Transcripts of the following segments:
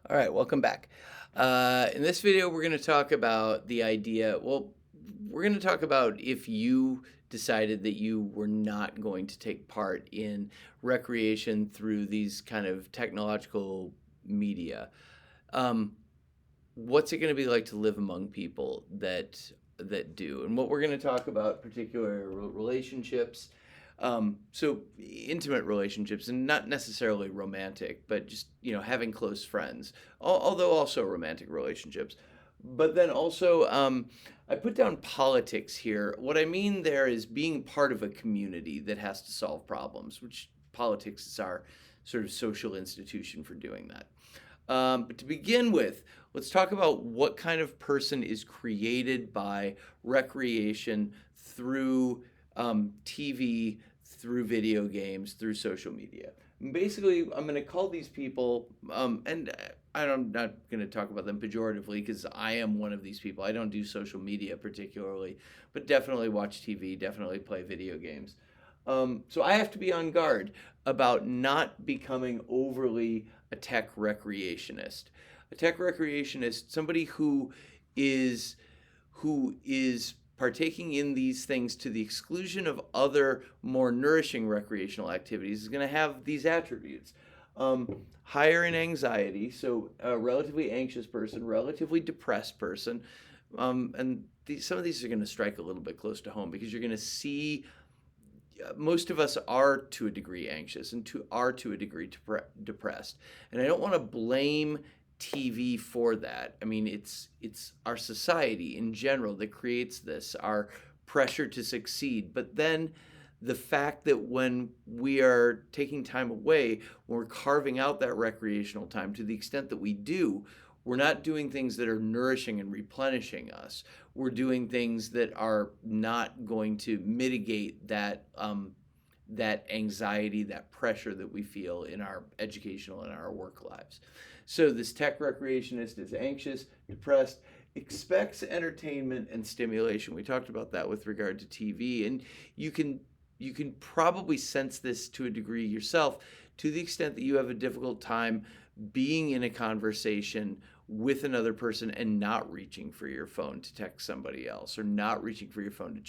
All right, welcome back. In this video, we're going to talk about we're going to talk about if you decided that you were not going to take part in recreation through these kind of technological media. Um, what's it going to be like to live among people that do? And what we're going to talk about, particular relationships, so intimate relationships, and not necessarily romantic, but just having close friends, although also romantic relationships. But then also, I put down politics here. What I mean there is being part of a community that has to solve problems, which politics is our sort of social institution for doing that. But to begin with, let's talk about what kind of person is created by recreation through TV, through video games, through social media. Basically, I'm going to call these people, and I'm not going to talk about them pejoratively because I am one of these people. I don't do social media particularly, but definitely watch TV, definitely play video games. So I have to be on guard about not becoming overly a tech recreationist. A tech recreationist, somebody is who is partaking in these things to the exclusion of other more nourishing recreational activities, is going to have these attributes. Higher in anxiety, so a relatively anxious person, relatively depressed person, some of these are going to strike a little bit close to home because you're going to see most of us are to a degree anxious and are to a degree depressed. And I don't want to blame TV for that. I mean, it's our society in general that creates this, our pressure to succeed. But then the fact that when we are taking time away, when we're carving out that recreational time to the extent that we do, we're not doing things that are nourishing and replenishing us. We're doing things that are not going to mitigate that anxiety, that pressure that we feel in our educational and our work lives. So this tech recreationist is anxious, depressed, expects entertainment and stimulation. We talked about that with regard to TV, and you can probably sense this to a degree yourself, to the extent that you have a difficult time being in a conversation with another person and not reaching for your phone to text somebody else, or not reaching for your phone to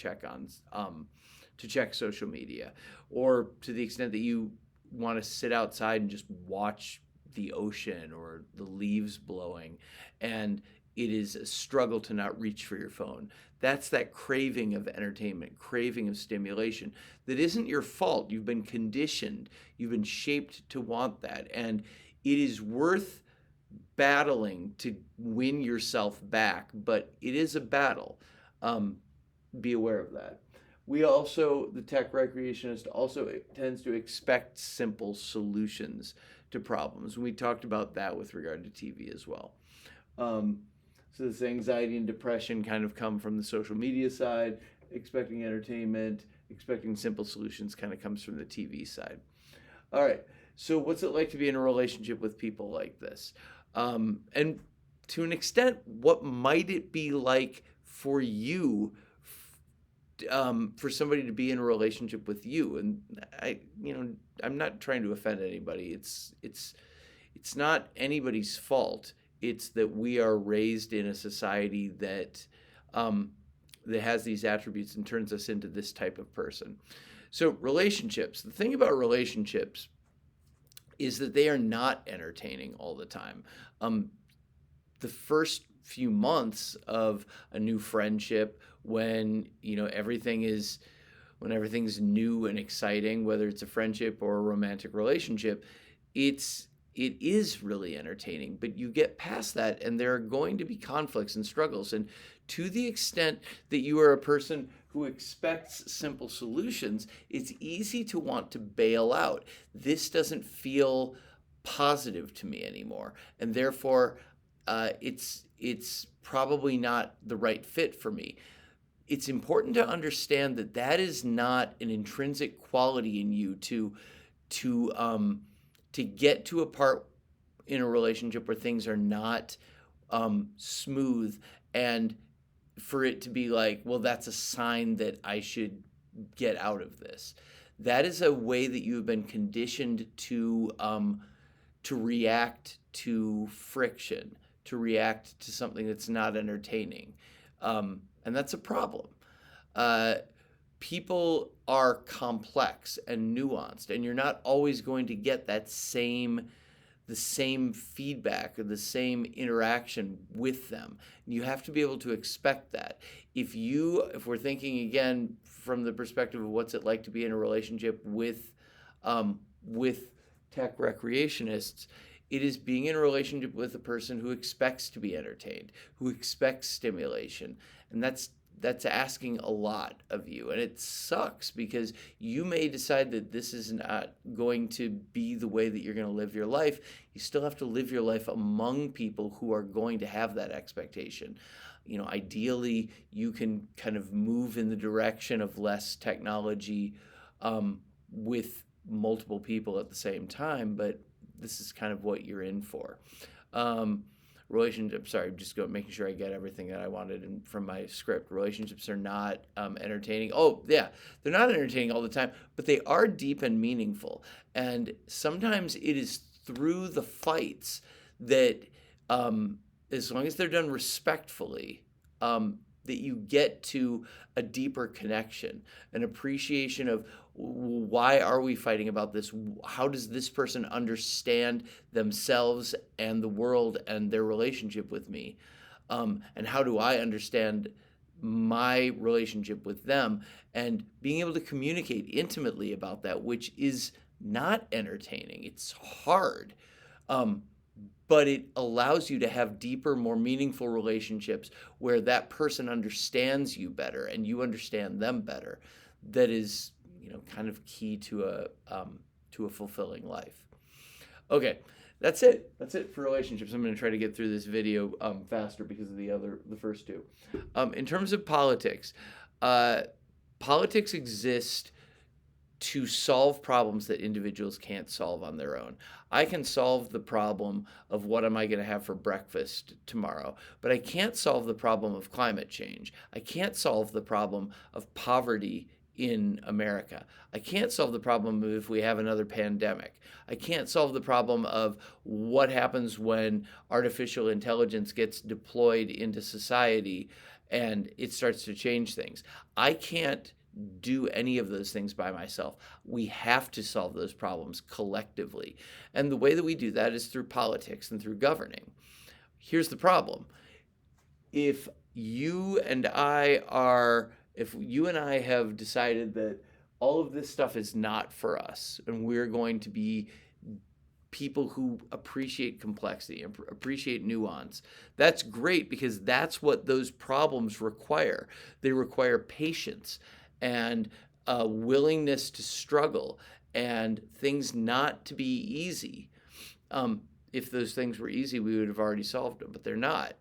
check social media, or to the extent that you want to sit outside and just watch the ocean or the leaves blowing, and it is a struggle to not reach for your phone. That's that craving of entertainment, craving of stimulation that isn't your fault. You've been conditioned, you've been shaped to want that. And it is worth battling to win yourself back, but it is a battle. Be aware of that. The tech recreationist also tends to expect simple solutions to problems. We talked about that with regard to TV as well. So this anxiety and depression kind of come from the social media side. Expecting entertainment, expecting simple solutions kind of comes from the TV side. All right. So what's it like to be in a relationship with people like this? And to an extent, what might it be like for you, for somebody to be in a relationship with you? And I'm not trying to offend anybody. It's not anybody's fault. It's that we are raised in a society that has these attributes and turns us into this type of person. So relationships. The thing about relationships is that they are not entertaining all the time. The first few months of a new friendship, when everything's new and exciting, whether it's a friendship or a romantic relationship, it is really entertaining. But you get past that, and there are going to be conflicts and struggles. And to the extent that you are a person who expects simple solutions, it's easy to want to bail out. This doesn't feel positive to me anymore, and therefore, it's probably not the right fit for me. It's important to understand that that is not an intrinsic quality in you to get to a part in a relationship where things are not smooth, and for it to be like, well, that's a sign that I should get out of this. That is a way that you have been conditioned to react to friction, to react to something that's not entertaining. And that's a problem. Uh, People are complex and nuanced, and you're not always going to get the same feedback or the same interaction with them. You have to be able to expect that. If we're thinking again from the perspective of what's it like to be in a relationship with tech recreationists, it is being in a relationship with a person who expects to be entertained, who expects stimulation, and that's asking a lot of you. And it sucks because you may decide that this is not going to be the way that you're going to live your life. You still have to live your life among people who are going to have that expectation. Ideally, you can kind of move in the direction of less technology with multiple people at the same time, but this is kind of what you're in for. Relationships, sorry, just making sure I get everything that I wanted from my script. Relationships are not entertaining. Oh, yeah, they're not entertaining all the time, but they are deep and meaningful. And sometimes it is through the fights that, as long as they're done respectfully, that you get to a deeper connection, an appreciation of why are we fighting about this? How does this person understand themselves and the world and their relationship with me? And how do I understand my relationship with them? And being able to communicate intimately about that, which is not entertaining. It's hard. But it allows you to have deeper, more meaningful relationships where that person understands you better and you understand them better. That is, kind of key to a fulfilling life. Okay, that's it. That's it for relationships. I'm going to try to get through this video faster because of the first two. In terms of politics, politics exist to solve problems that individuals can't solve on their own. I can solve the problem of what am I going to have for breakfast tomorrow, but I can't solve the problem of climate change. I can't solve the problem of poverty in America. I can't solve the problem of if we have another pandemic. I can't solve the problem of what happens when artificial intelligence gets deployed into society and it starts to change things. I can't do any of those things by myself. We have to solve those problems collectively. And the way that we do that is through politics and through governing. Here's the problem. If you and I have decided that all of this stuff is not for us and we're going to be people who appreciate complexity and appreciate nuance, that's great because that's what those problems require. They require patience and a willingness to struggle and things not to be easy. If those things were easy, we would have already solved them, but they're not.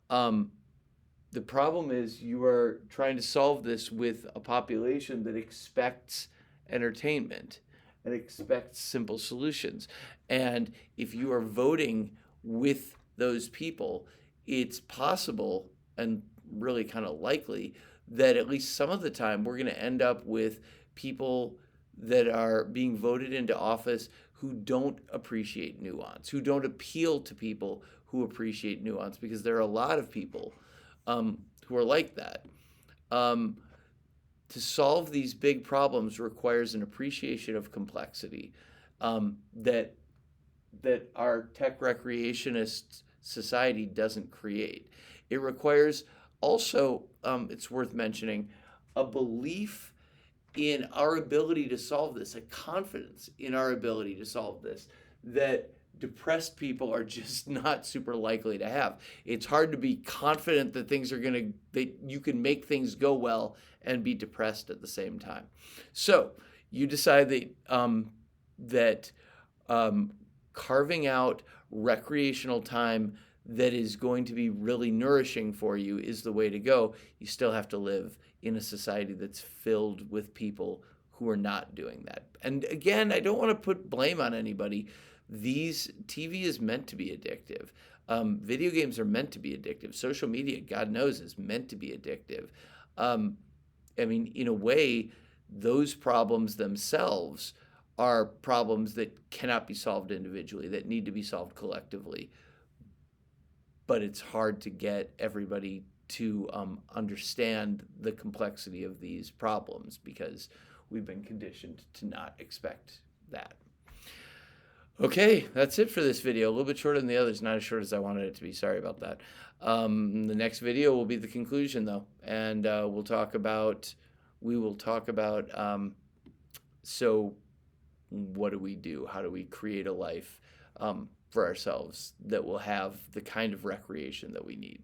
The problem is you are trying to solve this with a population that expects entertainment and expects simple solutions. And if you are voting with those people, it's possible and really kind of likely that at least some of the time we're going to end up with people that are being voted into office who don't appreciate nuance, who don't appeal to people who appreciate nuance, because there are a lot of people who are like that. To solve these big problems requires an appreciation of complexity that our tech recreationist society doesn't create. It requires also, it's worth mentioning, a belief in our ability to solve this, a confidence in our ability to solve this, that depressed people are just not super likely to have. It's hard to be confident that that you can make things go well and be depressed at the same time. So you decide that carving out recreational time that is going to be really nourishing for you is the way to go. You still have to live in a society that's filled with people who are not doing that. And again, I don't want to put blame on anybody. TV is meant to be addictive. Video games are meant to be addictive. Social media, God knows, is meant to be addictive. In a way, those problems themselves are problems that cannot be solved individually, that need to be solved collectively. But it's hard to get everybody to understand the complexity of these problems because we've been conditioned to not expect that. Okay, that's it for this video. A little bit shorter than the others, not as short as I wanted it to be. Sorry about that. The next video will be the conclusion, though, and we will talk about so what do we do? How do we create a life for ourselves that will have the kind of recreation that we need?